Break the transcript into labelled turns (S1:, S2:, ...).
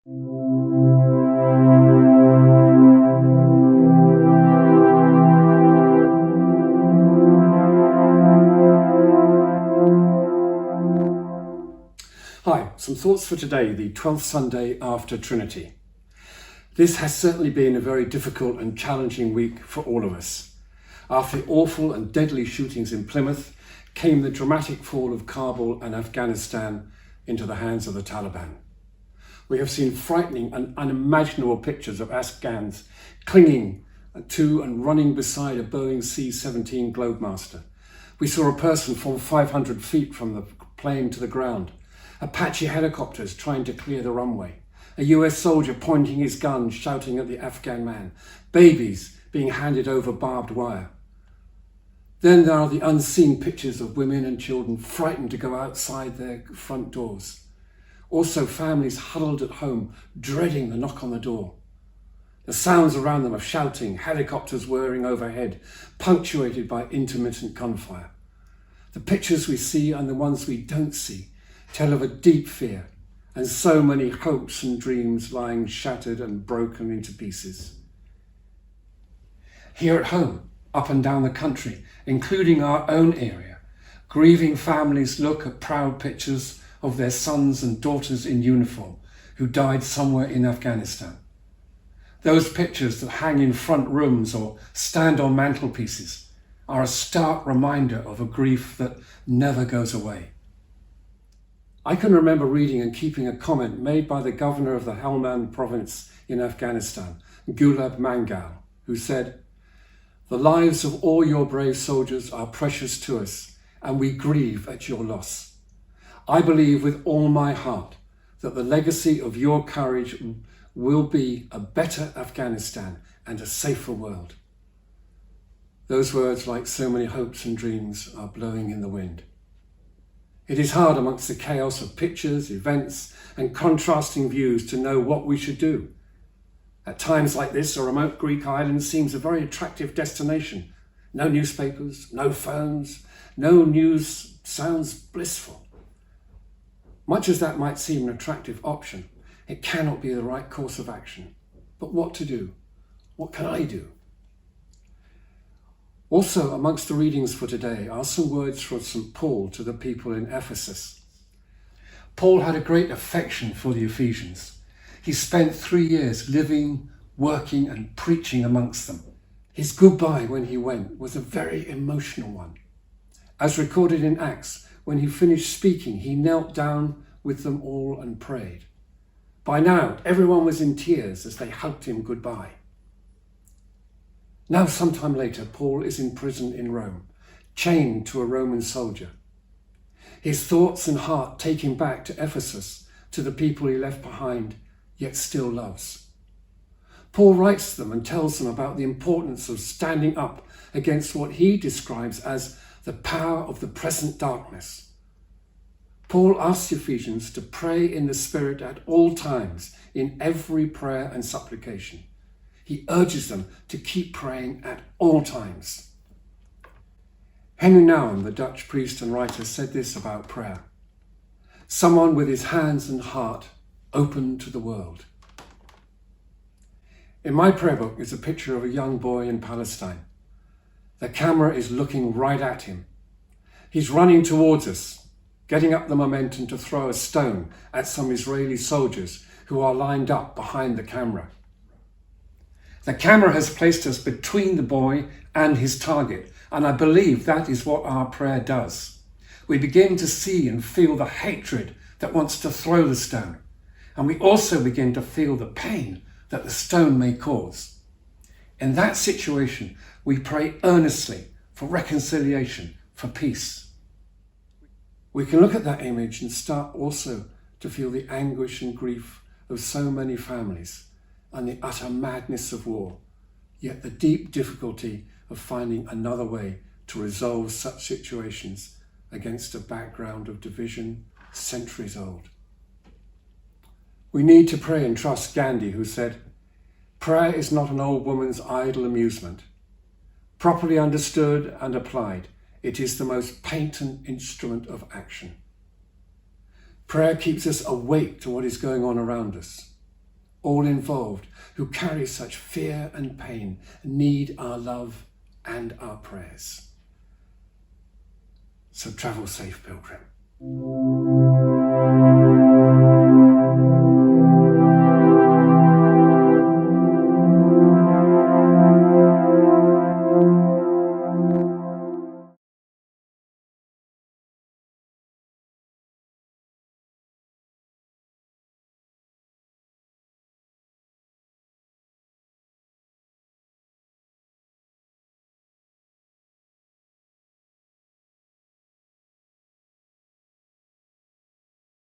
S1: Hi, some thoughts for today, the 12th Sunday after Trinity. This has certainly been a very difficult and challenging week for all of us. After the awful and deadly shootings in Plymouth came the dramatic fall of Kabul and Afghanistan into the hands of the Taliban. We have seen frightening and unimaginable pictures of Afghans clinging to and running beside a Boeing C-17 Globemaster. We saw a person fall 500 feet from the plane to the ground. Apache helicopters trying to clear the runway. A US soldier pointing his gun, shouting at the Afghan man. Babies being handed over barbed wire. Then there are the unseen pictures of women and children frightened to go outside their front doors. Also families huddled at home, dreading the knock on the door. The sounds around them of shouting, helicopters whirring overhead, punctuated by intermittent gunfire. The pictures we see and the ones we don't see tell of a deep fear and so many hopes and dreams lying shattered and broken into pieces. Here at home, up and down the country, including our own area, grieving families look at proud pictures of their sons and daughters in uniform who died somewhere in Afghanistan. Those pictures that hang in front rooms or stand on mantelpieces are a stark reminder of a grief that never goes away. I can remember reading and keeping a comment made by the governor of the Helmand province in Afghanistan, Gulab Mangal, who said, "The lives of all your brave soldiers are precious to us, and we grieve at your loss. I believe with all my heart that the legacy of your courage will be a better Afghanistan and a safer world." Those words, like so many hopes and dreams, are blowing in the wind. It is hard amongst the chaos of pictures, events, and contrasting views to know what we should do. At times like this, a remote Greek island seems a very attractive destination. No newspapers, no phones, no news sounds blissful. Much as that might seem an attractive option, it cannot be the right course of action. But what to do? What can I do? Also, amongst the readings for today are some words from St. Paul to the people in Ephesus. Paul had a great affection for the Ephesians. He spent 3 years living, working, and preaching amongst them. His goodbye when he went was a very emotional one. As recorded in Acts, when he finished speaking, he knelt down with them all and prayed. By now, everyone was in tears as they hugged him goodbye. Now, sometime later, Paul is in prison in Rome, chained to a Roman soldier. His thoughts and heart take him back to Ephesus, to the people he left behind, yet still loves. Paul writes to them and tells them about the importance of standing up against what he describes as the power of the present darkness. Paul asks the Ephesians to pray in the Spirit at all times, in every prayer and supplication. He urges them to keep praying at all times. Henry Nouwen, the Dutch priest and writer, said this about prayer: "Someone with his hands and heart open to the world." In my prayer book is a picture of a young boy in Palestine. The camera is looking right at him. He's running towards us, getting up the momentum to throw a stone at some Israeli soldiers who are lined up behind the camera. The camera has placed us between the boy and his target, and I believe that is what our prayer does. We begin to see and feel the hatred that wants to throw the stone, and we also begin to feel the pain that the stone may cause. In that situation, we pray earnestly for reconciliation, for peace. We can look at that image and start also to feel the anguish and grief of so many families and the utter madness of war, yet the deep difficulty of finding another way to resolve such situations against a background of division centuries old. We need to pray and trust Gandhi, who said, "Prayer is not an old woman's idle amusement. Properly understood and applied, it is the most patent instrument of action." Prayer keeps us awake to what is going on around us. all involved who carry such fear and pain need our love and our prayers. So travel safe, pilgrim.